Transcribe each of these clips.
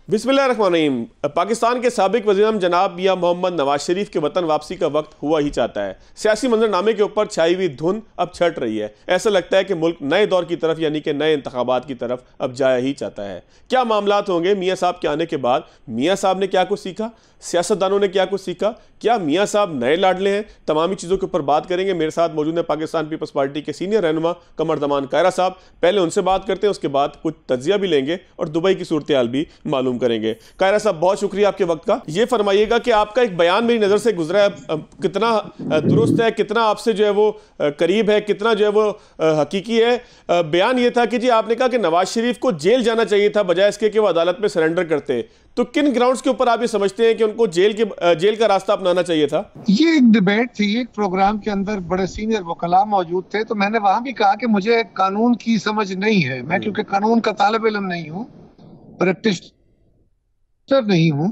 बिस्मिल्लाहिर्रहमानिर्रहीम। पाकिस्तान के साबिक वज़ीर-ए-आज़म जनाब मियां मोहम्मद नवाज शरीफ के वतन वापसी का वक्त हुआ ही चाहता है। सियासी मंजरनामे के ऊपर छाई हुई धुंध अब छट रही है। ऐसा लगता है कि मुल्क नए दौर की तरफ यानी कि नए इंतखाबात की तरफ अब जाया ही चाहता है। क्या मामलात होंगे मियां साहब के आने के बाद? मियां साहब ने क्या कुछ सीखा, सियासतदानों ने क्या कुछ सीखा, क्या मियां साहब नए लाडले हैं? तमामी चीज़ों के ऊपर बात करेंगे। मेरे साथ मौजूद है पाकिस्तान पीपल्स पार्टी के सीनियर रहनुमा कमरदमान कायरा साहब। पहले उनसे बात करते हैं, उसके बाद कुछ तज्जिया भी लेंगे और दुबई की सूरत हाल भी मालूम करेंगे। कायरा साहब, बहुत शुक्रिया आपके वक्त का। ये फरमाइएगा कि आपका एक बयान मेरी नज़र से गुजरा है, कितना दुरुस्त है, कितना आपसे जो है वो करीब है, कितना जो है वो हकीकी है। बयान ये था कि जी आपने कहा कि नवाज शरीफ को जेल जाना चाहिए था बजाय इसके कि वो अदालत में सरेंडर करते। तो किन ग्राउंड्स के ऊपर आप ये समझते हैं कि उनको जेल का रास्ता अपनाना चाहिए था? ये एक डिबेट थी, एक प्रोग्राम के अंदर बड़े सीनियर वकला मौजूद थे, तो मैंने वहां भी कहा कि मुझे कानून की समझ नहीं है। मैं क्योंकि कानून का तालिब इल्म नहीं हूँ, प्रैक्टिशनर नहीं हूँ,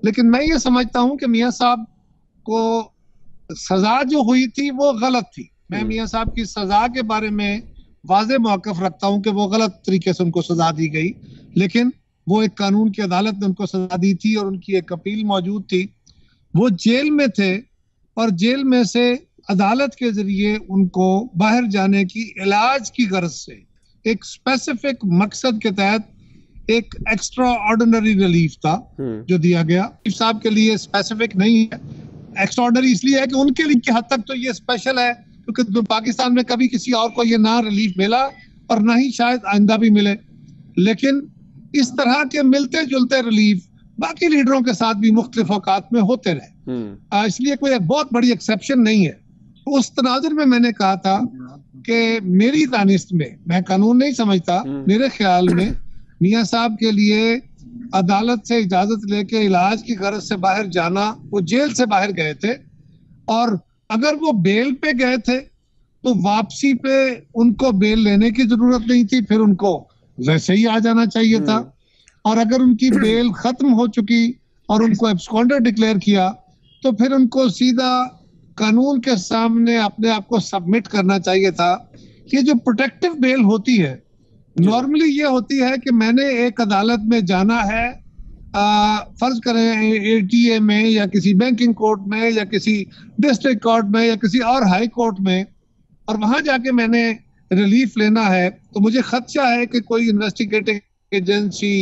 लेकिन मैं ये समझता हूँ कि मियां साहब को सजा जो हुई थी वो गलत थी। मैं मियां साहब की सजा के बारे में वाज़ेह मौक़िफ़ रखता हूँ कि वो गलत तरीके से उनको सजा दी गई, लेकिन वो एक कानून की अदालत ने उनको सजा दी थी और उनकी एक अपील मौजूद थी। वो जेल में थे और जेल में से अदालत के जरिए उनको बाहर जाने की, इलाज की गर्ज से, एक स्पेसिफिक मकसद के तहत एक एक्स्ट्रा ऑर्डिनरी रिलीफ था जो दिया गया। साहब के लिए स्पेसिफिक नहीं है, एक्स्ट्रा ऑर्डिनरी इसलिए है कि उनके लिए हद तक तो ये स्पेशल है क्योंकि पाकिस्तान में कभी किसी और को ये ना रिलीफ मिला और ना ही शायद आइंदा भी मिले। लेकिन इस तरह के मिलते जुलते रिलीफ बाकी लीडरों के साथ भी मुख्तलिफ औकात में होते रहे, इसलिए कोई बहुत बड़ी एक्सेप्शन नहीं है। उस तनाजुर में मैंने कहा था कि मेरी दानिस्त में, मैं कानून नहीं समझता, मेरे ख्याल में मियां साहब के लिए अदालत से इजाजत लेके इलाज की गरज से बाहर जाना, वो जेल से बाहर गए थे और अगर वो बेल पे गए थे तो वापसी पे उनको बेल लेने की जरूरत नहीं थी, फिर उनको वैसे ही आ जाना चाहिए था। और अगर उनकी बेल खत्म हो चुकी और उनको एब्सकॉन्डर डिक्लेयर किया तो फिर उनको सीधा कानून के सामने अपने आप को सबमिट करना चाहिए था। ये जो प्रोटेक्टिव बेल होती है नॉर्मली ये होती है कि मैंने एक अदालत में जाना है, फर्ज करें एटीए में या किसी बैंकिंग कोर्ट में या किसी डिस्ट्रिक्ट कोर्ट में या किसी और हाई कोर्ट में, और वहां जाके मैंने रिलीफ लेना है, तो मुझे खदशा है कि कोई इन्वेस्टिगेटिंग एजेंसी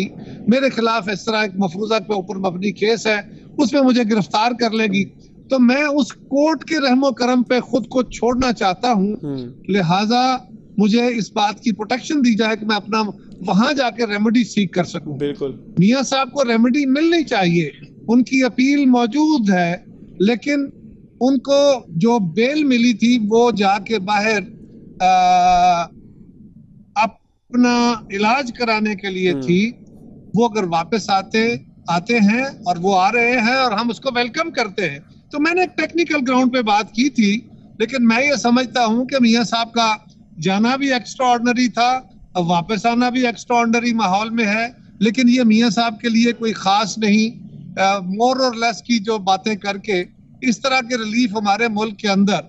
मेरे खिलाफ इस तरह एक मफरूजा के ऊपर मबनी केस है उसमें मुझे गिरफ्तार कर लेगी। तो मैं उस कोर्ट के रहमो करम पे खुद को छोड़ना चाहता हूँ, लिहाजा मुझे इस बात की प्रोटेक्शन दी जाए कि मैं अपना वहां जाके रेमेडी सीख कर सकूं। बिल्कुल, मियां साहब को रेमेडी मिलनी चाहिए, उनकी अपील मौजूद है, लेकिन उनको जो बेल मिली थी वो जाके बाहर अपना इलाज कराने के लिए थी। वो अगर वापस आते हैं और वो आ रहे हैं और हम उसको वेलकम करते हैं, तो मैंने एक टेक्निकल ग्राउंड पे बात की थी, लेकिन मैं ये समझता हूं कि मियां साहब का जाना भी एक्स्ट्रा ऑर्डिनरी था, अब वापस आना भी एक्स्ट्रा ऑर्डिनरी माहौल में है, लेकिन ये मियां साहब के लिए कोई खास नहीं। मोर और लेस की जो बातें करके इस तरह के रिलीफ हमारे मुल्क के अंदर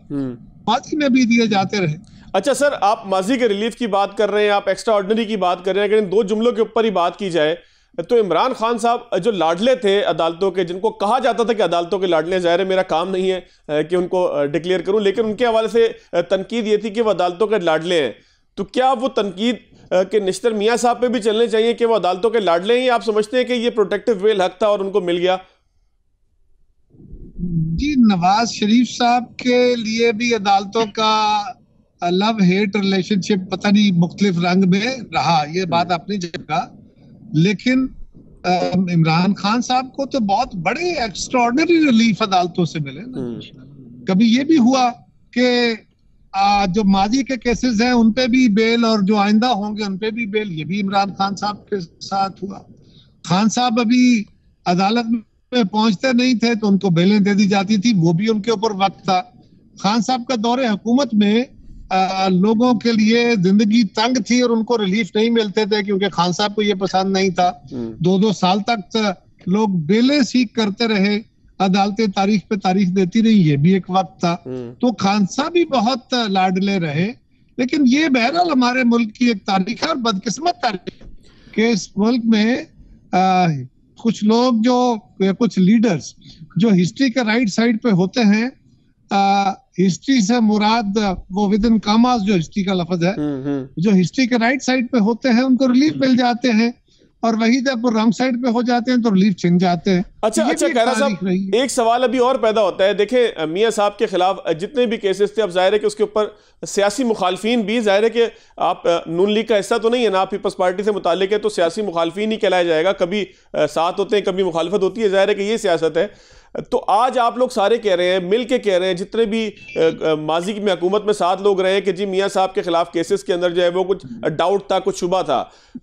माजी में भी दिए जाते रहे। अच्छा सर, आप माजी के रिलीफ की बात कर रहे हैं, आप एक्स्ट्रा ऑर्डिनरी की बात कर रहे हैं, अगर इन दो जुमलों के ऊपर ही बात की जाए तो इमरान खान साहब जो लाडले थे अदालतों के, जिनको कहा जाता था कि अदालतों के लाडले, ज़ाहिर है मेरा काम नहीं है कि उनको डिक्लेयर करूं, लेकिन उनके हवाले से तनकीद ये थी कि वो अदालतों के लाडले हैं। तो क्या वो तनकीद के निश्तर मियां साहब पे भी चलने चाहिए कि वो अदालतों के लाडले हैं, आप समझते हैं कि ये प्रोटेक्टिव बेल हक था और उनको मिल गया? जी, नवाज शरीफ साहब के लिए भी अदालतों का लव हेट रिलेशनशिप पता नहीं मुख्तलिफ रंग में रहा, ये बात अपनी जगह, लेकिन इमरान खान साहब को तो बहुत बड़े एक्स्ट्राऑर्डिनरी रिलीफ अदालतों से मिले ना। कभी ये भी हुआ कि जो माजी के केसेस हैं उन पे भी बेल और जो आइंदा होंगे उन पे भी बेल, ये भी इमरान खान साहब के साथ हुआ। खान साहब अभी अदालत में पहुंचते नहीं थे तो उनको बेलें दे दी जाती थी, वो भी उनके ऊपर वक्त था। खान साहब का दौरे हुकूमत में लोगों के लिए जिंदगी तंग थी और उनको रिलीफ नहीं मिलते थे क्योंकि खान साहब को ये पसंद नहीं था। 2-2 साल तक लोग बेलें सीख करते रहे, अदालतें तारीख पे तारीख देती रही, ये भी एक वक्त था। तो खान साहब भी बहुत लाडले रहे, लेकिन ये बहरहाल हमारे मुल्क की एक तारीख है और बदकिस्मत तारीख कि इस मुल्क में कुछ लोग जो कुछ लीडर्स जो हिस्ट्री के राइट साइड पे होते हैं, हिस्ट्री से मुराद वो विद इन कामास जो हिस्ट्री का लफ्ज है, जो हिस्ट्री के राइट साइड पे होते हैं उनको रिलीफ मिल जाते हैं, और वही जब रॉन्ग साइड पे हो जाते हैं तो रिलीफ छिन जाते हैं। अच्छा खैरा साहब, एक सवाल अभी और पैदा होता है। देखें, मियां साहब के खिलाफ जितने भी केसेस थे, अब जाहिर है कि उसके ऊपर सियासी मुखालफिन भी, जाहिर है कि आप नून लीग का हिस्सा तो नहीं है ना, आप पीपल्स पार्टी से मुताल्लिक है, तो सियासी मुखालफिन ही कहलाया जाएगा। कभी साथ होते हैं, कभी मुखालफत होती है, जाहिर है कि ये सियासत है। तो आज आप लोग सारे कह रहे हैं, मिल के कह रहे हैं, जितने भी माजी में हुकूमत में साथ लोग रहे हैं कि जी मियां साहब के खिलाफ केसेस के अंदर जो है वो कुछ डाउट था, कुछ शुबा था।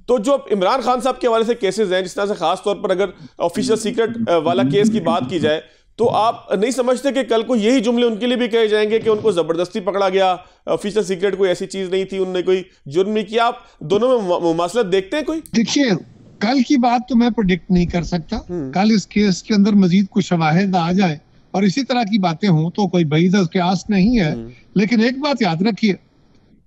तो जो इमरान खान साहब के हवाले से केसेस हैं, जिस तरह से खास तौर पर अगर ऑफिशियल सीक्रेट वाला केस की बात की जाए, तो आप नहीं समझते कि कल को यही जुमले उनके लिए भी कहे जाएंगे कि उनको जबरदस्ती पकड़ा गया, ऑफिशियल सीक्रेट कोई ऐसी चीज नहीं थी, उन्होंने कोई जुर्म नहीं किया? आप दोनों में मुमासलत देखते हैं कोई? देखिए, कल की बात तो मैं प्रेडिक्ट नहीं कर सकता। कल इस केस के अंदर मजीद कुछ शवाहिद आ जाए और इसी तरह की बातें हों तो कोई बईद उसके आस नहीं है। लेकिन एक बात याद रखिए,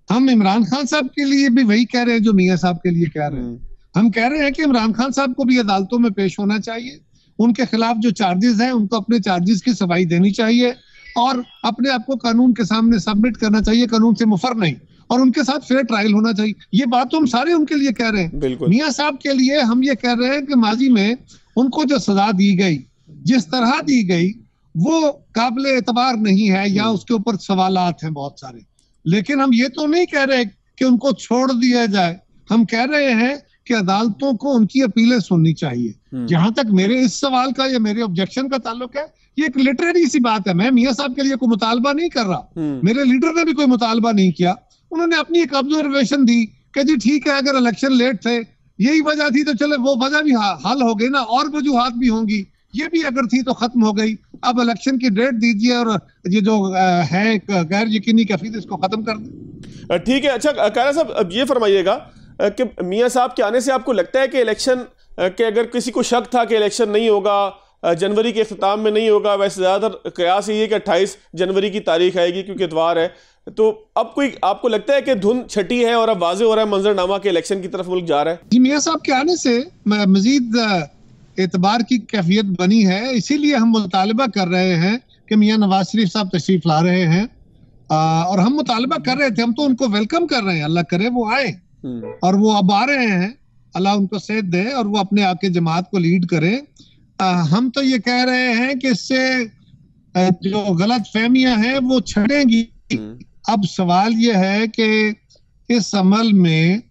हम इमरान खान साहब के लिए भी वही कह रहे हैं जो मियां साहब के लिए कह रहे हैं। हम कह रहे हैं कि इमरान खान साहब को भी अदालतों में पेश होना चाहिए, उनके खिलाफ जो चार्जेस हैं उनको अपने चार्जेस की सफाई देनी चाहिए और अपने आप को कानून के सामने सबमिट करना चाहिए, कानून से मुफर नहीं, और उनके साथ फेयर ट्रायल होना चाहिए। ये बात तो हम सारे उनके लिए कह रहे हैं। मियां साहब के लिए हम ये कह रहे हैं कि माजी में उनको जो सजा दी गई, जिस तरह दी गई, वो काबिल एतबार नहीं है या उसके ऊपर सवालात हैं बहुत सारे। लेकिन हम ये तो नहीं कह रहे कि उनको छोड़ दिया जाए, हम कह रहे हैं कि अदालतों को उनकी अपीलें सुननी चाहिए। जहां तक मेरे इस सवाल का या मेरे ऑब्जेक्शन का ताल्लुक है, ये एक लिटरेरी सी बात है। मैं मियां साहब के लिए कोई मुतालबा नहीं कर रहा, मेरे लीडर ने भी कोई मुतालबा नहीं किया। उन्होंने अपनी एक ऑब्जर्वेशन दी कि जी ठीक है, अगर इलेक्शन लेट थे, यही वजह थी, तो चले वो वजह भी हल हो गई ना, और वजूहात भी होंगी, ये भी अगर थी तो खत्म हो गई। अब इलेक्शन की डेट दीजिए और ये जो है गैर यकीनी कैफियत, इसको खत्म कर दें। ठीक है। अच्छा खैरा साहब, अब ये फरमाइएगा कि मियां साहब के आने से आपको लगता है कि इलेक्शन के, अगर किसी को शक था कि इलेक्शन नहीं होगा, जनवरी के इख्तिताम में नहीं होगा, वैसे ज़्यादातर कयास ये है कि 28 जनवरी की तारीख आएगी क्योंकि इतवार है, तो अब कोई आपको लगता है कि धुन छटी है और अब वाज़े हो रहा है मंजरनामा के इलेक्शन की तरफ मुल्क जा रहा है? जी, मियां साहब के आने से मजीद एतबार की कैफियत बनी है, इसीलिए हम मुतालबा कर रहे हैं कि मियां नवाज शरीफ साहब तशरीफ ला रहे हैं। और हम मुतालबा कर रहे थे, हम तो उनको वेलकम कर रहे हैं, अल्लाह करे वो आए, और वो अब आ रहे हैं, अल्लाह उनको सेहत दे और वो अपने आके जमात को लीड करें। हम तो ये कह रहे हैं कि इससे जो गलत फहमियां हैं वो छड़ेंगी। अब सवाल ये है कि इस अमल में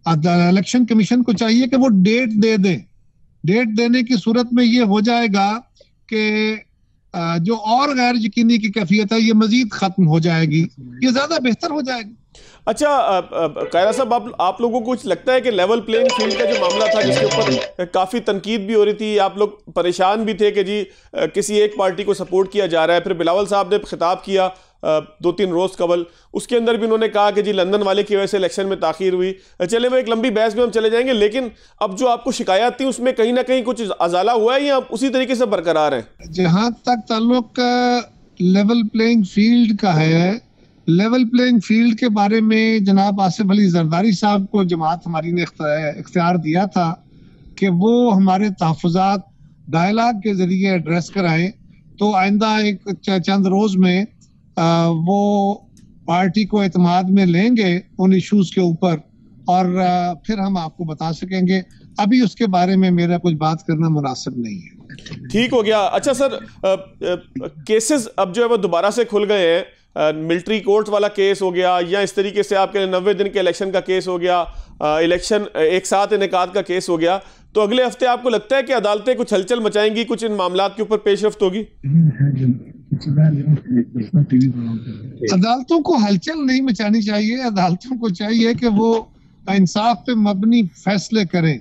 इलेक्शन कमीशन को चाहिए कि वो डेट दे दे। डेट देने की सूरत में ये हो जाएगा कि जो और गैर यकीनी की कैफियत है ये मजीद खत्म हो जाएगी, ये ज्यादा बेहतर हो जाएगा। अच्छा खैरा साहब, आप लोगों को कुछ लगता है कि लेवल प्लेइंग फील्ड का जो मामला था, जिसके ऊपर काफ़ी तनकीद भी हो रही थी, आप लोग परेशान भी थे कि जी किसी एक पार्टी को सपोर्ट किया जा रहा है, फिर बिलावल साहब ने खिताब किया 2-3 रोज़ कबल, उसके अंदर भी उन्होंने कहा कि जी लंदन वाले की वजह से इलेक्शन में ताख़ीर हुई। चले वो एक लंबी बहस में हम चले जाएंगे, लेकिन अब जो आपको शिकायत थी उसमें कहीं ना कहीं कुछ अजाला हुआ है या उसी तरीके से बरकरार है? जहाँ तक ताल्लुक लेवल प्लेइंग फील्ड का है, लेवल प्लेइंग फील्ड के बारे में जनाब आसिफ अली जरदारी साहब को जमात हमारी ने इख्तियार दिया था कि वो हमारे तहफ़्फ़ुज़ात डायलॉग के जरिए एड्रेस कराएं। तो आइंदा एक चंद रोज में वो पार्टी को एतमाद में लेंगे उन इश्यूज के ऊपर, और फिर हम आपको बता सकेंगे। अभी उसके बारे में मेरा कुछ बात करना मुनासिब नहीं है। ठीक हो गया। अच्छा सर, केसेस अब जो है वो दोबारा से खुल गए हैं, मिलिट्री कोर्ट वाला केस हो गया, या इस तरीके से आपके 90 दिन के इलेक्शन का केस हो गया, इलेक्शन एक साथ इनेकाद का केस हो गया, तो अगले हफ्ते आपको लगता है कि अदालतें कुछ हलचल मचाएंगी, कुछ इन मामलात के ऊपर पेशरफ्त होगी? अदालतों को हलचल नहीं मचानी चाहिए, अदालतों को चाहिए कि वो इंसाफ पे मबनी फैसले करें।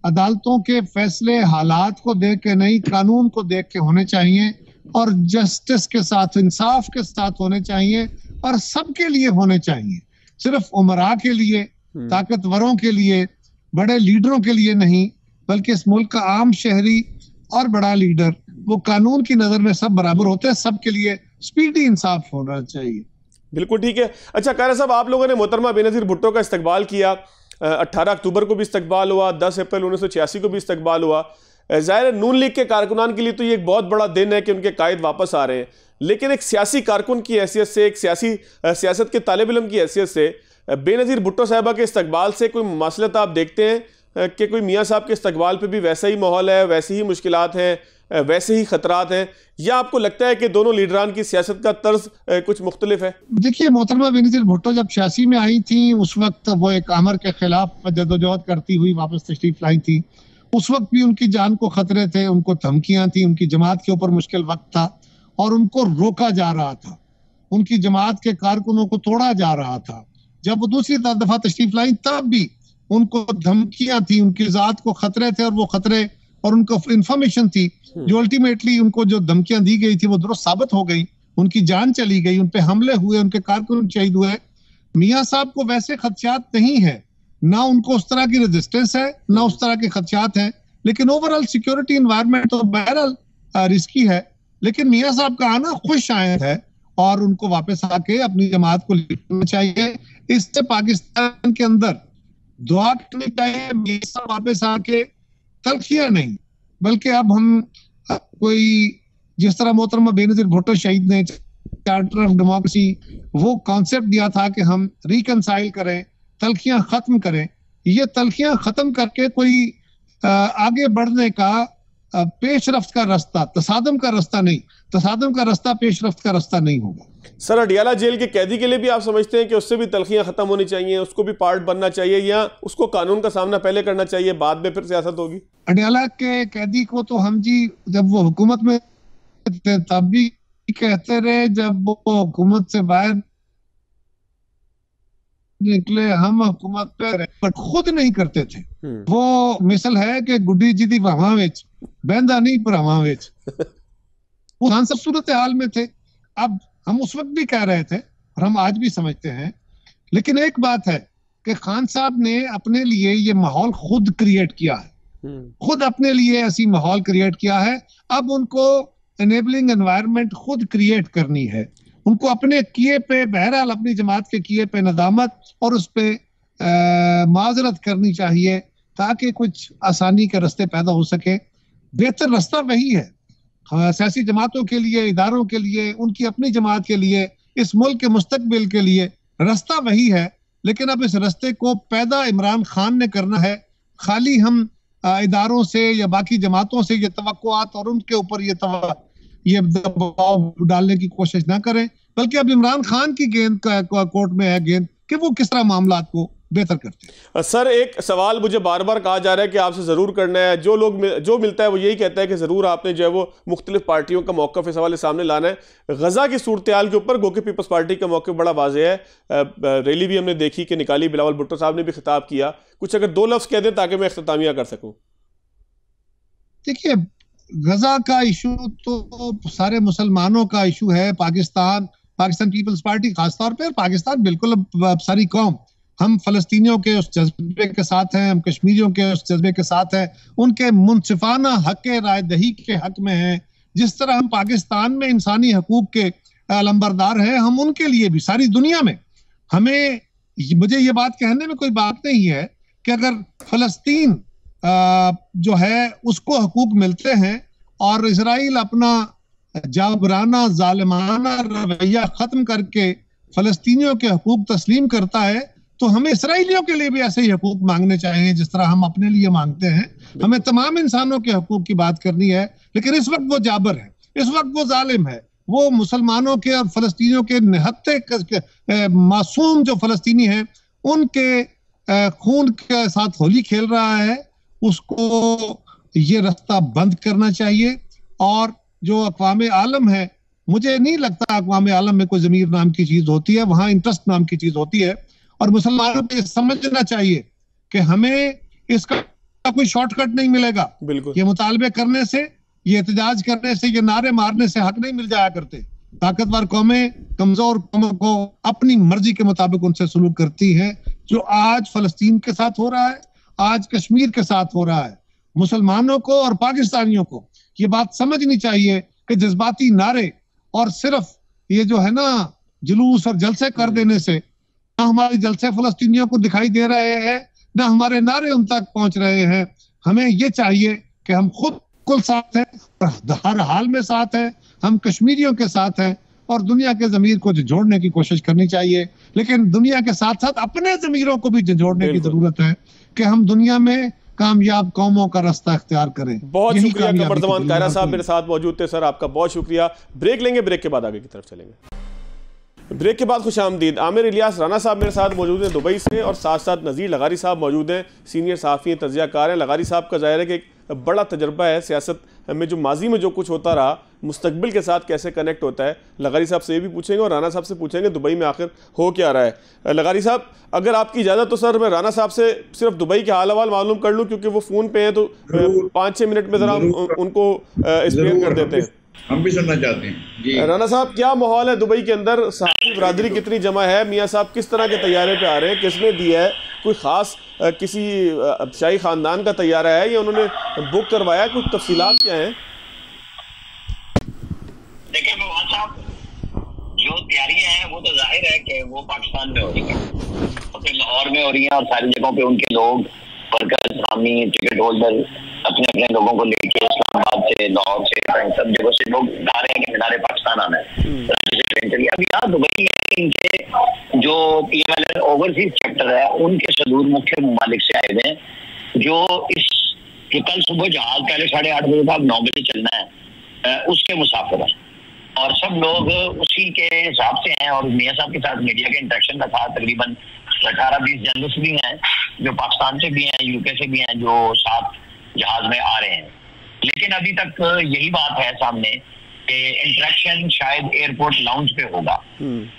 अदालतों के फैसले हालात को देख के नहीं, कानून को देख के होने चाहिए, और जस्टिस के साथ, इंसाफ के साथ होने चाहिए, और सबके लिए होने चाहिए। सिर्फ उमरा के लिए, ताकतवरों के लिए, बड़े लीडरों के लिए नहीं, बल्कि इस मुल्क का आम शहरी और बड़ा लीडर, वो कानून की नजर में सब बराबर होते हैं, सबके लिए स्पीडी इंसाफ होना चाहिए। बिल्कुल ठीक है। अच्छा खैरा साहब, आप लोगों ने मोहतरमा बेनज़ीर भुट्टो का इस्तकबाल किया, 18 अक्टूबर को भी इस्तकबाल हुआ, 10 अप्रैल 1986 को भी इस्तकबाल हुआ। ज़ाहिर है नून लीग के कारकुनान के लिए तो ये एक बहुत बड़ा दिन है कि उनके कायद वापस आ रहे हैं, लेकिन एक सियासी कारकुन की हैसियत से, एक सियासत के तालिब इल्म की हैसियत से बेनज़ीर भुट्टो साहिबा के इस्तकबाल से कोई मसलत आप देखते हैं कि कोई मियाँ साहब के इस्तकबाल पे भी वैसा ही माहौल है, वैसी ही मुश्किलात हैं, वैसे ही खतरात हैं, या आपको लगता है कि दोनों लीडरान की सियासत का तर्ज कुछ मुख्तलिफ है? देखिए, मोहतरमा बेनज़ीर भुट्टो जब 86 में आई थी, उस वक्त वो एक आमर के खिलाफ जदोजहद करती हुई वापस तशरीफ लाई थी। उस वक्त भी उनकी जान को खतरे थे, उनको धमकियां थी, उनकी जमात के ऊपर मुश्किल वक्त था और उनको रोका जा रहा था, उनकी जमात के कारकुनों को तोड़ा जा रहा था। जब वो दूसरी दफा तशरीफ लाई तब भी उनको धमकियां थी, उनकी जात को खतरे थे और वो खतरे और उनको इंफॉर्मेशन थी जो अल्टीमेटली उनको जो धमकियां दी गई थी वो दुरुस्त साबित हो गई, उनकी जान चली गई, उन पे हमले हुए, उनके कारकुन शहीद हुए। मियाँ साहब को वैसे खदशात नहीं है, ना उनको उस तरह की रेजिस्टेंस है, ना उस तरह के खदशात हैं, लेकिन ओवरऑल सिक्योरिटी एनवायरनमेंट तो बहरहाल रिस्की है। लेकिन मियाँ साहब का आना खुश शायद है और उनको वापस आके अपनी जमात को लीड करना चाहिए। इससे पाकिस्तान के अंदर दुआ करनी चाहिए, मियाँ साहब वापस आके तलखियां नहीं, बल्कि अब हम कोई जिस तरह मोहतरमा बेनज़ीर भुट्टो शहीद ने चार्टर ऑफ डेमोक्रेसी वो कॉन्सेप्ट दिया था कि हम रिकंसाइल करें, तलखियां खत्म करें, ये तलखियां खत्म करके कोई आगे बढ़ने का पेशरफ्त का रास्ता, तसादम का रास्ता नहीं, तसादम का रास्ता पेशरफ्त का रास्ता नहीं होगा। सर, अडियाला जेल के कैदी के लिए भी आप समझते हैं कि उससे भी तलखियां खत्म होनी चाहिए, उसको भी पार्ट बनना चाहिए, या उसको कानून का सामना पहले करना चाहिए, बाद में फिर सियासत होगी? अडियाला के कैदी को तो हम जी जब वो हुकूमत में थे तब भी कहते रहे, जब वो हुकूमत से बाहर निकले हम हुकूमत पे रहे, पर खुद नहीं करते थे। वो मिसल है कि गुड्डी जी दी भावां विच बहंदा नहीं भरावां विच। वो खान साहब सूरत हाल में थे, अब हम उस वक्त भी कह रहे थे और हम आज भी समझते हैं, लेकिन एक बात है कि खान साहब ने अपने लिए ये माहौल खुद क्रिएट किया है, खुद अपने लिए ऐसी माहौल क्रिएट किया है। अब उनको एनेबलिंग एनवायरनमेंट खुद क्रिएट करनी है, उनको अपने किए पे, बहरहाल अपनी जमात के किए पे नदामत और उस पे माजरत करनी चाहिए ताकि कुछ आसानी के रास्ते पैदा हो सके। बेहतर रास्ता वही है सियासी जमातों के लिए, इदारों के लिए, उनकी अपनी जमात के लिए, इस मुल्क के मुस्तकबिल के लिए रास्ता वही है। लेकिन अब इस रास्ते को पैदा इमरान खान ने करना है। खाली हम इदारों से या बाकी जमातों से ये तवक्कुआत और उनके ऊपर ये दबाव डालने की कोशिश ना करें, बल्कि अब इमरान खान की गेंद का कोर्ट में है गेंद कि वो किस तरह मामलात को बेहतर करते हैं। सर, एक सवाल मुझे बार बार कहा जा रहा है कि आपसे ज़रूर करना है, जो मिलता है वो यही कहता है कि ज़रूर आपने जो है वो मुख्तलिफ पार्टियों का मौक़िफ़ इस हवाले सामने लाना है। गज़ा की सूरत हाल के ऊपर गो के पीपल्स पार्टी का मौक़िफ़ बड़ा वाज़ेह है। रैली भी हमने देखी कि निकाली, बिलावल भुट्टो साहब ने भी खिताब किया। कुछ अगर दो लफ्ज़ कह दें ताकि मैं इख्तितामिया कर सकूँ। देखिए, गजा का इशू तो सारे मुसलमानों का इशू है। पाकिस्तान पीपल्स पार्टी खासतौर पर, पाकिस्तान बिल्कुल सारी कौम, हम फलस्तीनियों के उस जज्बे के साथ हैं, हम कश्मीरियों के उस जज्बे के साथ हैं, उनके मुनसिफाना हक राय दही के हक में हैं। जिस तरह हम पाकिस्तान में इंसानी हकूक के अलंबरदार हैं, हम उनके लिए भी सारी दुनिया में, हमें मुझे ये बात कहने में कोई बात नहीं है कि अगर फलस्तीन जो है उसको हकूक मिलते हैं और इजराइल अपना जाबराना जालिमाना रवैया खत्म करके फलस्तीनियों के हकूक तस्लीम करता है, तो हमें इसराइलियों के लिए भी ऐसे ही हकूक मांगने चाहिए जिस तरह हम अपने लिए मांगते हैं। हमें तमाम इंसानों के हकूक की बात करनी है, लेकिन इस वक्त वो जाबर है, इस वक्त वो जालिम है, वो मुसलमानों के और फलस्तीनियों के निहत्ते मासूम जो फलस्तीनी हैं उनके खून के साथ होली खेल रहा है। उसको ये रास्ता बंद करना चाहिए। और जो अक़वाम आलम है, मुझे नहीं लगता अक़वाम आलम में कोई ज़मीर नाम की चीज होती है, वहां इंटरेस्ट नाम की चीज होती है। और मुसलमानों को समझना चाहिए कि हमें इसका कोई शॉर्टकट नहीं मिलेगा। बिल्कुल, ये मुतालबे करने से, ये एहतजाज करने से, ये नारे मारने से हक नहीं मिल जाया करते। ताकतवर कौमें कमजोर कौमों को अपनी मर्जी के मुताबिक उनसे सलूक करती हैं, जो आज फलस्तीन के साथ हो रहा है, आज कश्मीर के साथ हो रहा है। मुसलमानों को और पाकिस्तानियों को ये बात समझनी चाहिए कि जज्बाती नारे और सिर्फ ये जो है ना जुलूस और जलसे कर देने से, ना हमारे जलसे फलस्तीनियों को दिखाई दे रहे हैं, ना हमारे नारे उन तक पहुंच रहे हैं। हमें ये चाहिए कि हम खुद कुल साथ हैं, हर हाल में साथ हैं, हम कश्मीरियों के साथ हैं और दुनिया के ज़मीर को जोड़ने की कोशिश करनी चाहिए। लेकिन दुनिया के साथ साथ अपने ज़मीरों को भी जोड़ने की जरूरत है कि हम दुनिया में कामयाब कौमों का रास्ता इख्तियार करें। बहुत शुक्रिया कमर जमान कायरा साहब मेरे साथ मौजूद थे। सर आपका बहुत शुक्रिया। ब्रेक लेंगे, ब्रेक के बाद आगे की तरफ चलेंगे। ब्रेक के बाद खुशामदीद। आमिर इलियास राना साहब मेरे साथ मौजूद हैं दुबई से, और साथ साथ नज़ीर लगारी साहब मौजूद हैं, सीनियर सहाफ़ी तज़कियाकार हैं। लगारी साहब का ज़ाहिर है कि एक बड़ा तजर्बा है सियासत में, जो माजी में जो कुछ होता रहा मुस्तकबिल के साथ कैसे कनेक्ट होता है। लगारी साहब से ये भी पूछेंगे और राना साहब से पूछेंगे दुबई में आखिर हो क्या रहा है। लगारी साहब अगर आपकी इजाज़त तो सर मैं राना साहब से सिर्फ दुबई के हाल अहवाल मालूम कर लूँ, क्योंकि वो फ़ोन पे हैं, तो 5-6 मिनट में ज़रा उनको एक्सप्लेन कर देते हैं। हम भी सुनना चाहते हैं जी। राना साहब क्या माहौल है दुबई के अंदर? सहाफ़ी बरादरी कितनी जमा है? मियाँ साहब किस तरह के तैयारे पे आ रहे हैं? किसने दिया है? कोई ख़ास किसी शाही ख़ानदान का तैयारा है या उन्होंने बुक करवाया? कुछ तफसीलात क्या हैं? देखिए मेवान साहब, जो तैयारियां हैं वो तो जाहिर है कि वो पाकिस्तान में हो रही है, और फिर लाहौर में हो रही हैं, और सारी जगहों पे उनके लोग, वर्कर्स, हामी, टिकट होल्डर अपने अपने लोगों को लेके इस्लामाबाद से, लाहौर से, सब जगहों से लोग आ रहे हैं कि मीनारे पाकिस्तान आना है। कराची से ट्रेन चली। अब यहाँ दुबई में इनके जो PMLN ओवरसीज चैप्टर है, उनके सदूर मुख्य ममालिक से आए हुए हैं, जो इस कि कल सुबह जहाज पहले 8:30 बजे था, अब 9 बजे चलना है, उसके मुसाफिर हैं, और सब लोग उसी के हिसाब से हैं। और मियाँ साहब के साथ मीडिया के इंटरेक्शन रखा, तकरीबन 18-20 जर्नलिस्ट भी हैं जो पाकिस्तान से भी हैं, UK से भी हैं, जो साथ जहाज में आ रहे हैं। लेकिन अभी तक यही बात है सामने कि इंटरेक्शन शायद एयरपोर्ट लाउंज पे होगा,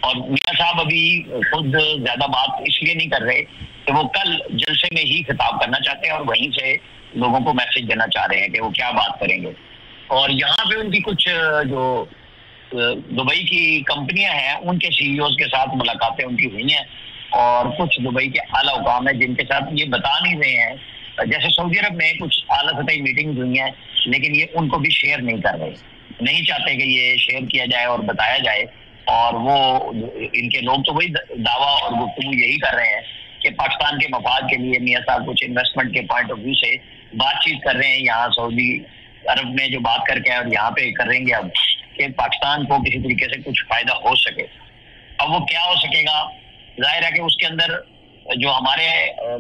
और मियाँ साहब अभी खुद ज्यादा बात इसलिए नहीं कर रहे कि वो कल जलसे में ही खिताब करना चाहते हैं और वहीं से लोगों को मैसेज देना चाह रहे हैं कि वो क्या बात करेंगे। और यहाँ पे उनकी कुछ जो दुबई की कंपनियां हैं, उनके CEOs के साथ मुलाकातें उनकी हुई हैं, और कुछ दुबई के आला हुकाम है जिनके साथ ये बता नहीं रहे हैं। जैसे सऊदी अरब में कुछ आला सतही मीटिंग्स हुई हैं, लेकिन ये उनको भी शेयर नहीं कर रहे, नहीं चाहते कि ये शेयर किया जाए और बताया जाए। और वो इनके लोग तो वही दावा और गुफ्तगू यही कर रहे हैं कि पाकिस्तान के मफाद के लिए मियाँ साहब कुछ इन्वेस्टमेंट के पॉइंट ऑफ व्यू से बातचीत कर रहे हैं यहाँ सऊदी अरब में, जो बात करके और यहाँ पे करेंगे अब, कि पाकिस्तान को किसी तरीके से कुछ फायदा हो सके। अब वो क्या हो सकेगा, जाहिर है कि उसके अंदर जो हमारे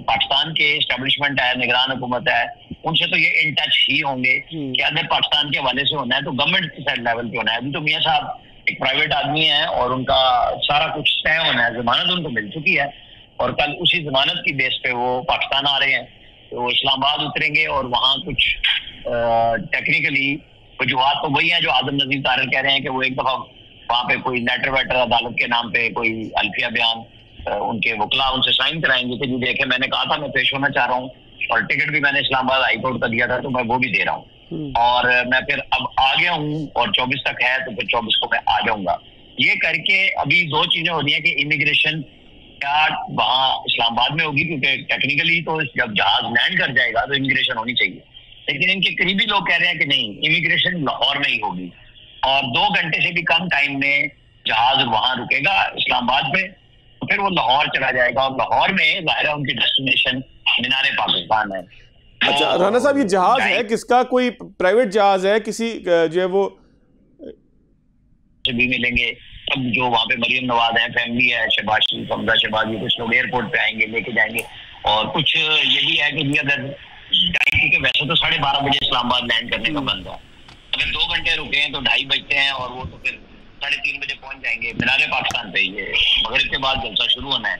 पाकिस्तान के एस्टेब्लिशमेंट है, निगरान हुकूमत है, उनसे तो ये इन टच ही होंगे कि अगर पाकिस्तान के हवाले से होना है तो गवर्नमेंट के साइड लेवल पे होना है। अभी तो मियाँ साहब एक प्राइवेट आदमी है और उनका सारा कुछ तय होना है, जमानत उनको मिल चुकी है, और कल उसी जमानत की बेस पे वो पाकिस्तान आ रहे हैं। तो वो इस्लामाबाद उतरेंगे और वहाँ कुछ टेक्निकली वजूहात तो वही है जो आदम नजीर तारर कह रहे हैं कि वो एक दफा वहाँ पे कोई लेटर वेटर अदालत के नाम पे कोई अल्फिया बयान उनके वकला उनसे साइन कराएंगे कि जी देखे मैंने कहा था मैं पेश होना चाह रहा हूँ, और टिकट भी मैंने इस्लामाबाद हाई कोर्ट का दिया था तो मैं वो भी दे रहा हूँ, और मैं फिर अब आ गया हूँ और 24 तक है तो फिर 24 को मैं आ जाऊंगा। ये करके अभी दो चीजें हो रही है कि इमिग्रेशन क्या वहाँ इस्लामाबाद में होगी, क्योंकि टेक्निकली तो जब जहाज लैंड कर जाएगा तो इमिग्रेशन होनी चाहिए, लेकिन इनके करीबी लोग कह रहे हैं कि नहीं, इमिग्रेशन लाहौर में ही होगी, और 2 घंटे से भी कम टाइम में जहाज वहां रुकेगा इस्लामाबाद में, तो फिर वो लाहौर चला जाएगा, और लाहौर में जाहिर है उनकी डेस्टिनेशन मीनारे पाकिस्तान है। अच्छा राना साहब, ये जहाज है किसका? कोई प्राइवेट जहाज है किसी जो है वो भी मिलेंगे सब जो वहाँ पे मरियम नवाज है, फैमिली है, शहबाज शरीफ, हमजा शहबाज, कुछ लोग एयरपोर्ट पे आएंगे लेके जाएंगे, और कुछ ये भी है कि अगर क्योंकि वैसे तो 12:30 बजे इस्लामाबाद लैंड करने का बंद है, अगर 2 घंटे रुके हैं तो 2:30 बजते हैं, और वो तो फिर 3:30 बजे पहुंच जाएंगे मीनारे पाकिस्तान पे। ये मगरिब के बाद जलसा शुरू होना है,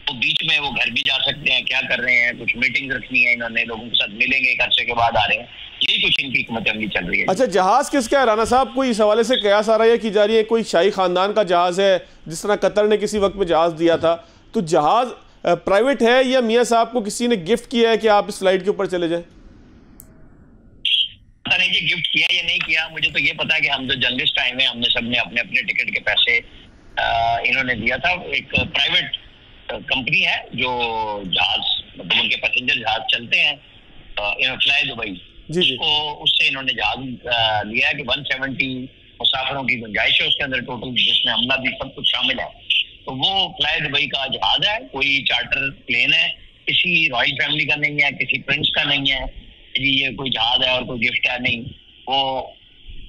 तो बीच में वो घर भी जा सकते हैं, क्या कर रहे हैं, कुछ मीटिंग रखनी है इन्होंने, लोगों के साथ मिलेंगे, एक अरसे के बाद आ रहे हैं, यही कुछ इनकी हिकमत अमली चल रही है। अच्छा जहाज किसका है राना साहब? कोई इस हवाले से कयास आ रहा है की जा रही है कोई शाही खानदान का जहाज है, जिस तरह कतर ने किसी वक्त में जहाज दिया था, तो जहाज प्राइवेट है या मियाँ साहब को किसी ने गिफ्ट किया है कि आप इस फ्लाइट के ऊपर चले जाएं? पता नहीं कि गिफ्ट किया या नहीं किया, मुझे तो ये पता है कि हम जो जर्नलिस्ट आए हैं हमने सबने अपने अपने टिकट के पैसे इन्होंने दिया था। एक प्राइवेट कंपनी है जो जहाज मतलब उनके पैसेंजर जहाज चलते हैं फ्लाई दुबई, उसको उससे इन्होंने जहाज लिया है कि 170 मुसाफिरों की गुंजाइश है उसके अंदर टोटल, जिसमें हमला भी सब कुछ शामिल है। तो वो फ्लाई दुबई का जहाज है, कोई चार्टर प्लेन है, किसी रॉयल फैमिली का नहीं है, किसी प्रिंस का नहीं है जी ये कोई जहाज है और कोई गिफ्ट है, नहीं। वो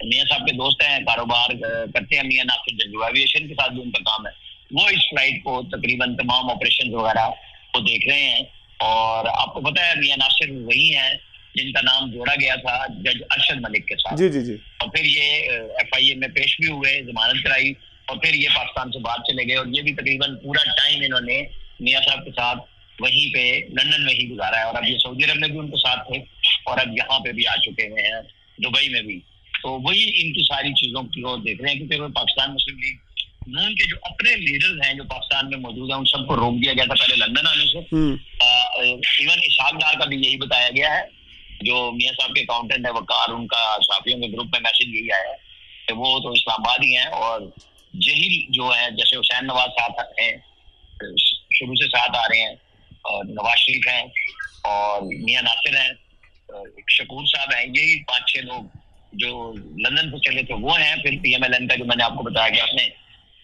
मियां साहब के दोस्त हैं, कारोबार करते हैं मियां नासिर जंजू, एविएशन के साथ भी उनका काम है। वो इस फ्लाइट को तकरीबन तमाम ऑपरेशन वगैरह वो देख रहे हैं। और आपको पता है मियां नासिर वही है जिनका नाम जोड़ा गया था जज अरशद मलिक के साथ। जी जी जी। और फिर ये FIA में पेश भी हुए, जमानत कराई और फिर ये पाकिस्तान से बाहर चले गए। और ये भी तकरीबन पूरा टाइम इन्होंने मियां साहब के साथ वहीं पे लंदन में ही गुजारा है। और अब ये सऊदी अरब में भी उनके साथ थे और अब यहाँ पे भी आ चुके हुए हैं, दुबई में भी। तो वही इनकी सारी चीजों की ओर देख रहे हैं, क्योंकि पाकिस्तान मुस्लिम लीग नून के जो अपने लीडर्स हैं जो पाकिस्तान में मौजूद हैं, उन सबको रोक दिया गया था पहले लंदन आने से। इवन इसहाक डार का भी यही बताया गया है, जो मियां साहब के अकाउंटेंट है वकार, उनका साफियों के ग्रुप में मैसेज यही आया है कि वो तो इस्लामाबाद ही हैं। और जहील जो है, जैसे हुसैन नवाज साथ हैं, शुरू से साथ आ रहे हैं, और नवाज शरीफ हैं और मियां नासिर हैं, शकूर साहब हैं, यही 5-6 लोग जो लंदन से चले थे वो हैं। फिर PMLN का जो मैंने आपको बताया कि अपने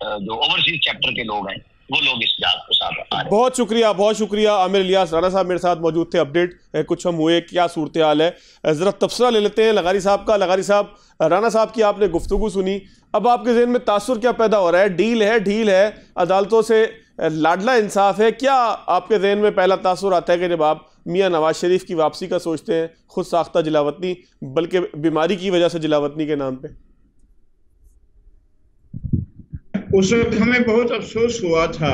जो ओवरसीज चैप्टर के लोग हैं वो लोग इस जहाज के साथ आ रहे हैं। बहुत शुक्रिया आमिर इलियास राना साहब मेरे साथ मौजूद थे। अपडेट कुछ हम हुए, क्या सूरत हाल है, ज़रा तबसरा ले लेते हैं लगारी साहब का। लगारी साहब, राना साहब की आपने गुफ्तगू सुनी, अब आपके ज़हन में तासुर क्या पैदा हो रहा है? डील है, ढील है, अदालतों से लाडला इंसाफ है, क्या आपके जहन में पहला तासुर आता है कि जब आप मियां नवाज शरीफ की वापसी का सोचते हैं, खुद साख्ता जिलावतनी, बल्कि बीमारी की वजह से जिलावतनी के नाम पे? उस वक्त हमें बहुत अफसोस हुआ था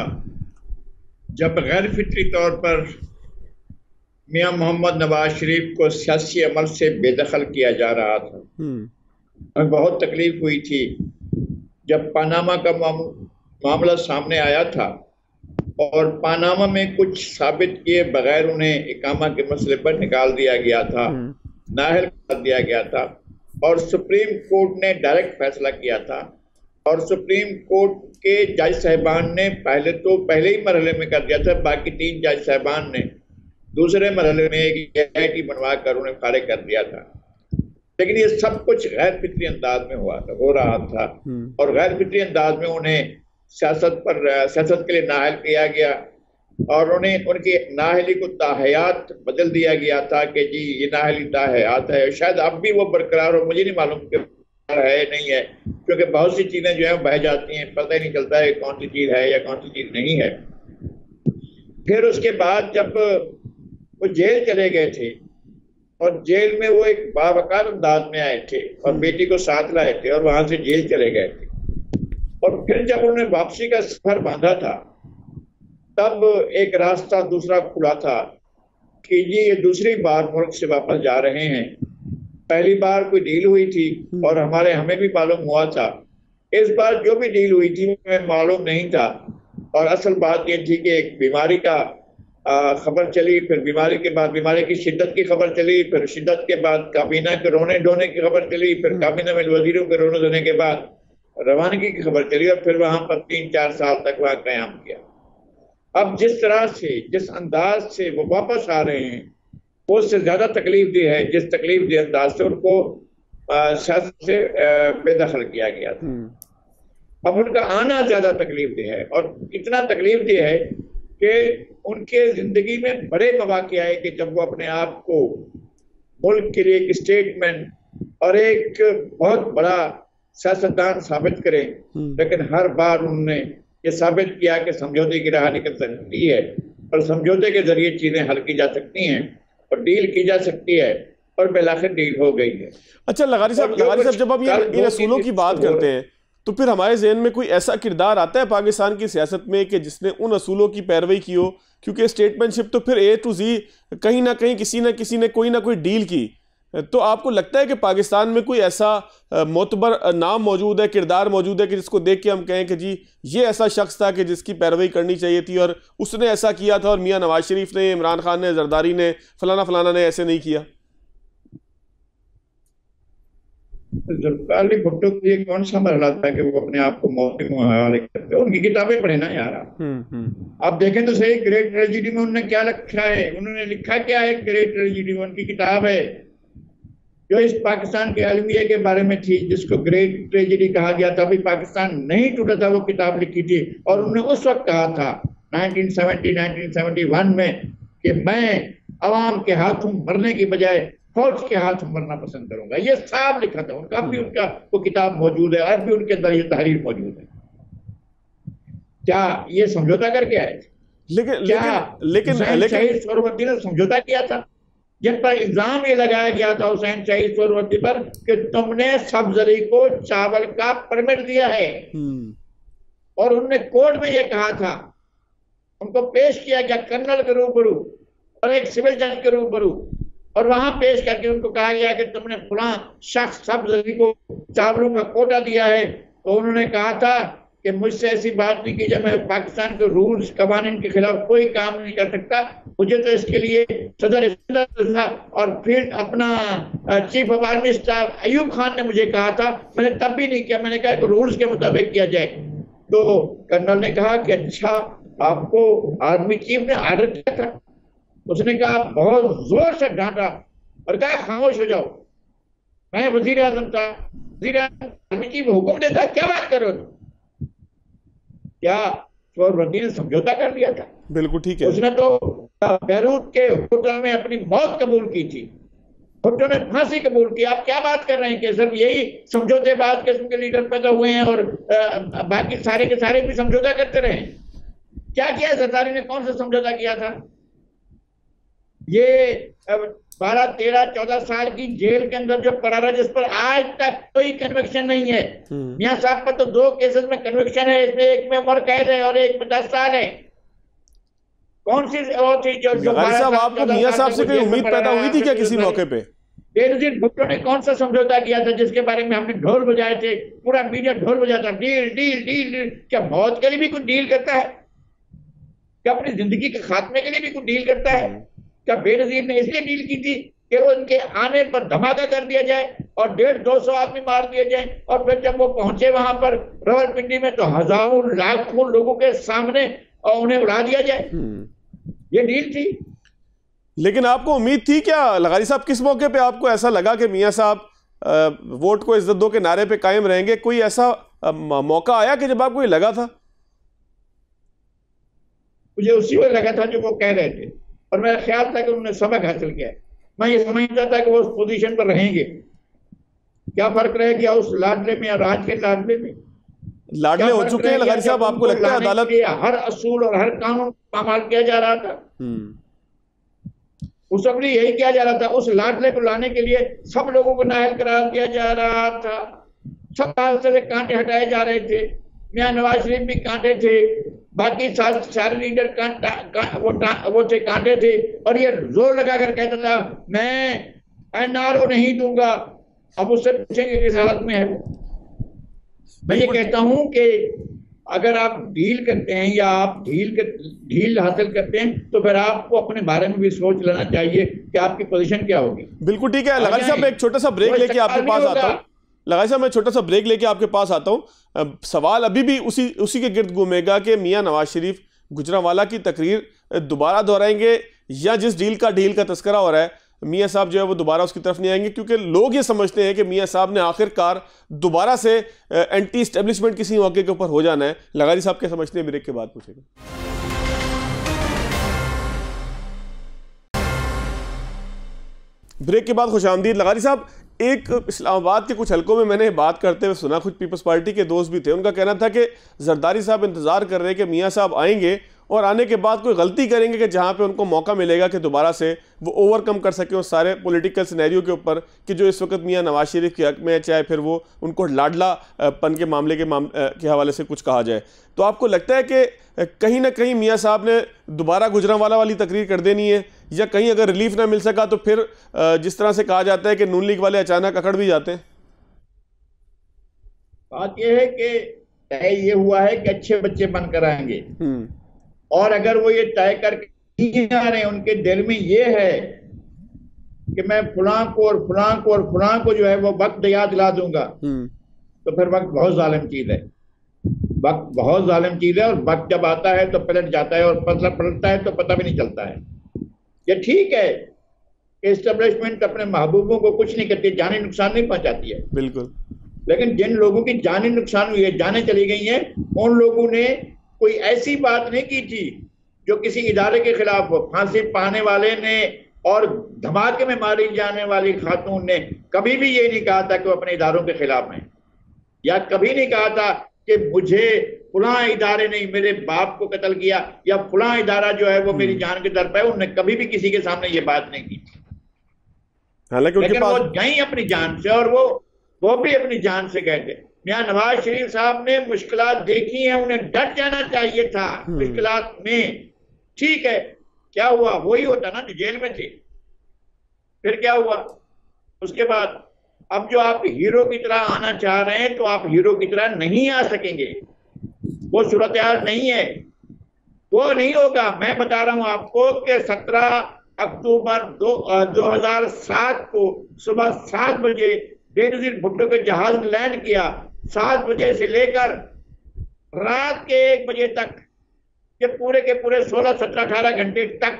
जब गैर फितरी तौर पर मियां मोहम्मद नवाज शरीफ को सियासी अमल से बेदखल किया जा रहा था। हमें बहुत तकलीफ हुई थी जब पानामा का मामला सामने आया था और पानामा में कुछ साबित किए बगैर उन्हें इकामा के मसले पर निकाल दिया गया था, नाअहल कर दिया गया था। और सुप्रीम कोर्ट ने डायरेक्ट फैसला किया था और सुप्रीम कोर्ट के जज साहिबान ने पहले ही मरहले में कर दिया था, बाकी 3 जज साहिबान ने दूसरे मरहले में एक AIT बनवा कर उन्हें फारिग कर दिया था। लेकिन ये सब कुछ गैर फितरी अंदाज में हो रहा था और गैर फितरी अंदाज में उन्हें सियासत के लिए नाअहल किया गया और उन्हें उनकी नाअहली को ताहयात बदल दिया गया था कि जी ये नाअहली ताहयात है। शायद अब भी वो बरकरार हो, मुझे नहीं मालूम कि है नहीं है, क्योंकि बहुत सी चीजें जो है बह जाती हैं, पता ही नहीं चलता है कौन सी चीज है या कौन सी चीज नहीं है। फिर उसके बाद जब वो जेल चले गए थे और जेल में वो एक बावकार अंदाज में आए थे और बेटी को साथ लाए थे और वहां से जेल चले गए थे, और फिर जब उन्होंने वापसी का सफर बांधा था तब एक रास्ता दूसरा खुला था कि जी ये दूसरी बार मुल्क से वापस जा रहे हैं। पहली बार कोई डील हुई थी और हमें भी मालूम हुआ था, इस बार जो भी डील हुई थी हमें मालूम नहीं था। और असल बात ये थी कि एक बीमारी का खबर चली, फिर बीमारी के बाद बीमारी की शिद्दत की खबर चली, फिर शिद्दत के बाद काबीना के रोने धोने की खबर चली, फिर काबीना में वजीरों के रोने धोने के बाद रवानगी की खबर चली और फिर वहां पर 3-4 साल तक वहां कयाम किया। अब जिस तरह से, जिस अंदाज से वो वापस आ रहे हैं वो उससे ज्यादा तकलीफ दी है जिस तकलीफ दी अंदाज से उनको सियासत से बेदखल किया गया था। अब उनका आना ज्यादा तकलीफ दी है और इतना तकलीफ दी है कि उनके जिंदगी में बड़े मौके आए कि जब वो अपने आप को मुल्क के लिए एक स्टेटमेंट और एक बहुत बड़ा सियासतदान साबित करें, लेकिन हर बार उन्होंने ये साबित किया कि समझौते की राह निकल सकती है और समझौते के जरिए चीजें हल की जा सकती हैं और डील की जा सकती है और बिलाखिर डील हो गई है। अच्छा लगारी साहब, जब आप इन असूलों की बात करते हैं तो फिर हमारे जहन में कोई ऐसा किरदार आता है पाकिस्तान की सियासत में कि जिसने उन असूलों की पैरवी की हो? क्योंकि स्टेटमेंटशिप तो फिर A to Z कहीं ना कहीं किसी ने कोई ना कोई डील की। तो आपको लगता है कि पाकिस्तान में कोई ऐसा मोतबर नाम मौजूद है, किरदार मौजूद है कि जिसको देख के हम कहें कि जी ये ऐसा शख्स था कि जिसकी पैरवी करनी चाहिए थी और उसने ऐसा किया था और मियां नवाज शरीफ ने, इमरान खान ने, जरदारी ने, फलाना ने ऐसे नहीं किया? जुल्फ़िकार अली भुट्टो के लिए कौन सा मरहला था कि वो अपने आप को मौत के हवाले करते? उनकी किताबें पढ़े ना यार आप देखें तो सही। ग्रेट ट्रेजेडी में उन्होंने क्या लिखा है, उन्होंने लिखा क्या है? ग्रेट ट्रेजेडी में उनकी किताब है जो इस पाकिस्तान के अलमिया के बारे में थी, जिसको ग्रेट ट्रेजेडी कहा गया था। अभी पाकिस्तान नहीं टूटा था, वो किताब लिखी थी और उन्होंने उस वक्त कहा था 1971 में कि मैं अवाम के हाथों मरने की बजाय फौज के हाथों मरना पसंद करूंगा। ये साफ लिखा था उनका, अब भी उनका वो किताब मौजूद है, अब भी उनके अंदर ये तहरीर मौजूद है। क्या ये समझौता करके आए थे? लेकिन शहीद सोहरावर्दी ने समझौता किया था, जिन पर इल्जाम ये लगाया गया था हुसैन शहीद सोहरावर्दी पर कि तुमने सब्जरी को चावल का परमिट दिया है। और उन्होंने कोर्ट में ये कहा था, उनको पेश किया गया कर्नल के रूबरू और एक सिविल जज के रूबरू, और वहां पेश करके उनको कहा गया कि तुमने फलां शख्स सब्जरी को चावलों का कोटा दिया है। तो उन्होंने कहा था कि मुझसे ऐसी बात नहीं की, जब मैं पाकिस्तान के रूल्स कवानीन के खिलाफ कोई काम नहीं कर सकता, मुझे तो इसके लिए सदर था और फिर अपना chief of army staff Ayub Khan ने मुझे कहा था, मैंने तब भी नहीं किया, मैंने कहा कि रूल्स के मुताबिक किया जाए। तो कर्नल ने कहा कि अच्छा, आपको आर्मी चीफ ने आर्डर किया था? उसने कहा, बहुत जोर से डांटा और कहा खामोश हो जाओ, मैं वजीर आजम था, वजीर आर्मी चीफ हुक्म देता, क्या बात करो? क्या सोहरावर्दी ने समझौता कर लिया था? बिल्कुल ठीक है। उसने तो बैरूत के होटल में अपनी मौत कबूल की थी, होटल में फांसी कबूल की। आप क्या बात कर रहे हैं कि सिर्फ यही समझौतेबाज किस्म के लीडर पैदा हुए हैं और बाकी सारे के सारे भी समझौता करते रहे? क्या किया जरदारी ने? कौन सा समझौता किया था? ये 12, 13, 14 साल की जेल के अंदर जो पड़ा रहा, जिस पर आज तक कोई कन्विक्शन नहीं है। मियां साहब पर तो 2 केसेस में कन्विक्शन है, इसमें एक में उम्र कैद है और एक में 10 साल है। कौन सी वो थी जो साहब, आपको मियां साहब से कोई उम्मीद पैदा हुई थी क्या किसी मौके पे? बेनजीर भुट्टो ने कौन सा समझौता किया था जिसके बारे में हमने ढोल बजाए थे, पूरा मीडिया ढोल बजाता, डील डील डील। क्या मौत के लिए भी कुछ डील करता है? क्या अपनी जिंदगी के खात्मे के लिए भी कुछ डील करता है? क्या बेनजीर ने इसलिए डील की थी कि उनके आने पर धमाका कर दिया जाए और 150-200 आदमी मार दिए जाए, और फिर जब वो पहुंचे वहां पर रावलपिंडी में तो हजारों लाखों लोगों के सामने और उन्हें उड़ा दिया जाए? ये डील थी। लेकिन आपको उम्मीद थी क्या लगारी साहब? किस मौके पे आपको ऐसा लगा कि मियां साहब वोट को इज्जत दो के नारे पे कायम रहेंगे? कोई ऐसा मौका आया कि जब आपको ये लगा था? मुझे उसी वक्त लगा था जो वो कह रहे थे, और मेरा ख्याल था कि उन्होंने सबक हासिल किया है। मैं ये समझता था कि वो उस पोजीशन पर रहेंगे। क्या फर्क रह गया उस लाडले में और आज के लाडले में? लाडले हो चुके हैं लगारी साहब, आपको लगता है अदालत हर असूल और हर कानून पामाल किया जा रहा था? उस सब लिए यही किया जा रहा था। उस लाडले को लाने के लिए सब लोगों को नाअहल करार दिया जा रहा था, सब रास्ते से कांटे हटाए जा रहे थे। मियां नवाज शरीफ भी कांटे थे, बाकी सारे लीडर वो थे, कांटे थे, और ये जोर लगाकर कहता था मैं एनआरओ नहीं दूंगा। अब उससे पूछेंगे किस हालत में है वो। मैं ये कहता हूं कि अगर आप डील करते हैं या आप ढील हासिल करते हैं तो फिर आपको अपने बारे में भी सोच लेना चाहिए कि आपकी पोजीशन क्या होगी। बिल्कुल ठीक है लगारी साहब, एक छोटा सा ब्रेक लेके आपके पास आता हूँ। लगारी साहब, मैं छोटा सा ब्रेक लेके आपके पास आता हूँ। सवाल अभी भी उसी के गिर्द घूमेगा कि मियां नवाज शरीफ गुजरांवाला की तकरीर दोबारा दोहराएंगे, या जिस डील का तस्करा हो रहा है मियां साहब जो है वो दोबारा उसकी तरफ नहीं आएंगे, क्योंकि लोग ये समझते हैं कि मियां साहब ने आखिरकार दोबारा से एंटी एस्टेब्लिशमेंट किसी मौके के ऊपर हो जाना है। लगारी साहब के समझते हैं, ब्रेक के बाद पूछेंगे। ब्रेक के बाद खुशामदीद। लगारी साहब, एक इस्लामाबाद के कुछ हलकों में मैंने बात करते हुए सुना, कुछ पीपल्स पार्टी के दोस्त भी थे, उनका कहना था कि जरदारी साहब इंतजार कर रहे हैं कि मियां साहब आएंगे और आने के बाद कोई गलती करेंगे कि जहां पे उनको मौका मिलेगा कि दोबारा से वो ओवरकम कर सके उस सारे पॉलिटिकल सिनेरियो के ऊपर कि जो इस वक्त मियां नवाज शरीफ के हक में है, चाहे फिर वो उनको लाडला पन के मामले के हवाले से कुछ कहा जाए। तो आपको लगता है कि कहीं ना कहीं मियां साहब ने दोबारा गुजरांवाला वाली तकरीर कर देनी है, या कहीं अगर रिलीफ ना मिल सका तो फिर जिस तरह से कहा जाता है कि नून लीग वाले अचानक अकड़ भी जाते हैं? बात यह है कि तय ये हुआ है कि अच्छे बच्चे बनकर आएंगे, और अगर वो ये तय करके आ रहे हैं, उनके दिल में ये है कि मैं फलां को और फलां को और फलां को जो है वो वक्त याद दिला दूंगा, तो फिर वक्त बहुत जालिम चीज है। वक्त बहुत जालिम चीज है, और वक्त जब आता है तो पलट जाता है, और पलटता है तो पता भी नहीं चलता है। ये ठीक है कि एस्टेब्लिशमेंट अपने महबूबों को कुछ नहीं करती, जानी नुकसान नहीं पहुंचाती है, बिल्कुल, लेकिन जिन लोगों की जानी नुकसान हुई है, जाने चली गई हैं, उन लोगों ने कोई ऐसी बात नहीं की थी जो किसी इदारे के खिलाफ हो। फांसी पाने वाले ने और धमाके में मारी जाने वाली खातून ने कभी भी ये नहीं कहा था कि वो अपने इदारों के खिलाफ हैं, या कभी नहीं कहा था कि मुझे फलां इदारे ने मेरे बाप को कत्ल किया या फलां इदारा जो है वो मेरी जान के दर पे है। उन्होंने कभी भी किसी के सामने ये बात नहीं की। हालांकि लेकिन वो गई अपनी जान से, और वो भी अपनी जान से गए थे। मियां नवाज शरीफ साहब ने मुश्किलात देखी हैं, उन्हें डट जाना चाहिए था मुश्किलात में। ठीक है, क्या हुआ? वही होता ना, जेल में थे, फिर क्या हुआ उसके बाद? अब जो आप हीरो की तरह आना चाह रहे हैं, तो आप हीरो की तरह नहीं आ सकेंगे। वो सूरत हाल नहीं है, वो नहीं होगा। मैं बता रहा हूं आपको कि 17 अक्टूबर 2007 को सुबह 7 बजे बेनजीर भुट्टो के जहाज में लैंड किया। 7 बजे से लेकर रात के 1 बजे तक, ये पूरे के पूरे 16, 17, 18 घंटे तक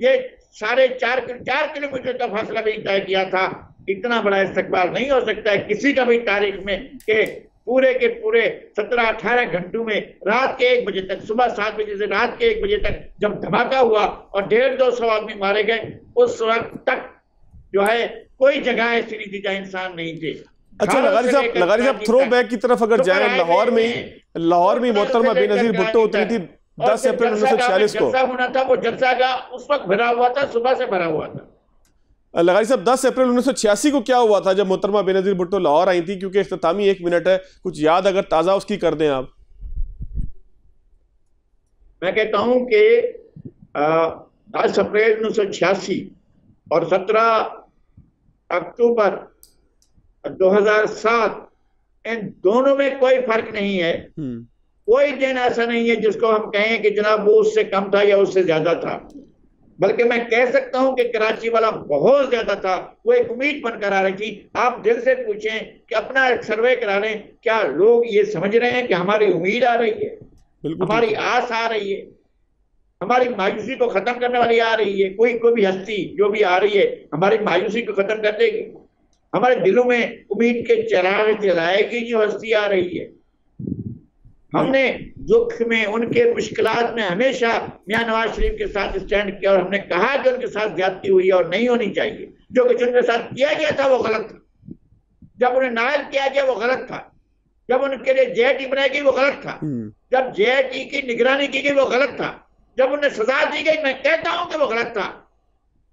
ये 4.5 किलोमीटर का फासला भी तय किया था। इतना बड़ा इस्तकबाल नहीं हो सकता है किसी का भी तारीख में कि पूरे के पूरे 17-18 घंटों में रात के 1 बजे तक, सुबह 7 बजे से रात के 1 बजे तक जब धमाका हुआ और 150-200 आदमी मारे गए, उस वक्त तक जो है कोई जगह ऐसी नहीं थी जहां इंसान नहीं थे। अच्छा लगारी साहब थ्रो बैक की तरफ अगर जाए, लाहौर में मोहतरमा बेनजीर भुट्टो उतरी थी 10 अप्रैल 1946 को। जलसा होना था, वो जलसा का उस वक्त भरा हुआ था, सुबह से भरा हुआ था। लगारी साहब 10 अप्रैल 1986 को क्या हुआ था जब मोहतरमा बेनजीर भुट्टो लाहौर आई थी? क्योंकि इख्तितामी 1 मिनट है, कुछ याद अगर ताजा उसकी कर दें आप। मैं कहता हूं कि 10 अप्रैल 1986 और 17 अक्टूबर 2007, इन दोनों में कोई फर्क नहीं है। कोई दिन ऐसा नहीं है जिसको हम कहें कि जनाब वो उससे कम था या उससे ज्यादा था, बल्कि मैं कह सकता हूं कि कराची वाला बहुत ज्यादा था। वो एक उम्मीद बनकर आ रही थी। आप दिल से पूछें कि अपना एक सर्वे करा लें, क्या लोग ये समझ रहे हैं कि हमारी उम्मीद आ रही है, हमारी आस आ रही है, हमारी मायूसी को खत्म करने वाली आ रही है? कोई भी हस्ती जो भी आ रही है हमारी मायूसी को खत्म कर देगी, हमारे दिलों में उम्मीद के चिराग जलाएगी जो हस्ती आ रही है। हमने दुख में, उनके मुश्किलात में हमेशा मियां नवाज शरीफ के साथ स्टैंड किया और हमने कहा कि उनके साथ ज्यादती हुई और नहीं होनी चाहिए। जो कुछ उनके साथ किया गया था वो गलत था। जब उन्हें नायल किया गया वो गलत था। जब उनके लिए जेआईटी बनाई गई वो गलत था। जब जेआईटी की निगरानी की गई वो गलत था। जब उन्हें सजा दी गई, मैं कहता हूं कि वो गलत था।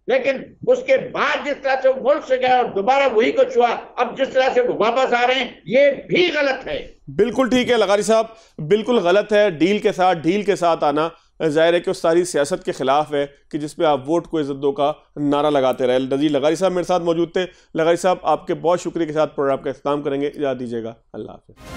लेकिन उसके बाद जिस तरह से वो मुल्क से गया और दोबारा वही कुछ हुआ, अब जिस तरह से वो वापस आ रहे हैं, ये भी गलत है। बिल्कुल ठीक है लगारी साहब, बिल्कुल गलत है। ढील के साथ आना जाहिर है कि उस सारी सियासत के खिलाफ है कि जिसपे आप वोट को इज्जत दो का नारा लगाते रहे। नज़ीर लगारी साहब मेरे साथ मौजूद थे। लगारी साहब आपके बहुत शुक्रिया के साथ प्रोग्राम का इख्तिताम करेंगे, इजाज़त दीजिएगा। अल्लाह हाफ़िज़।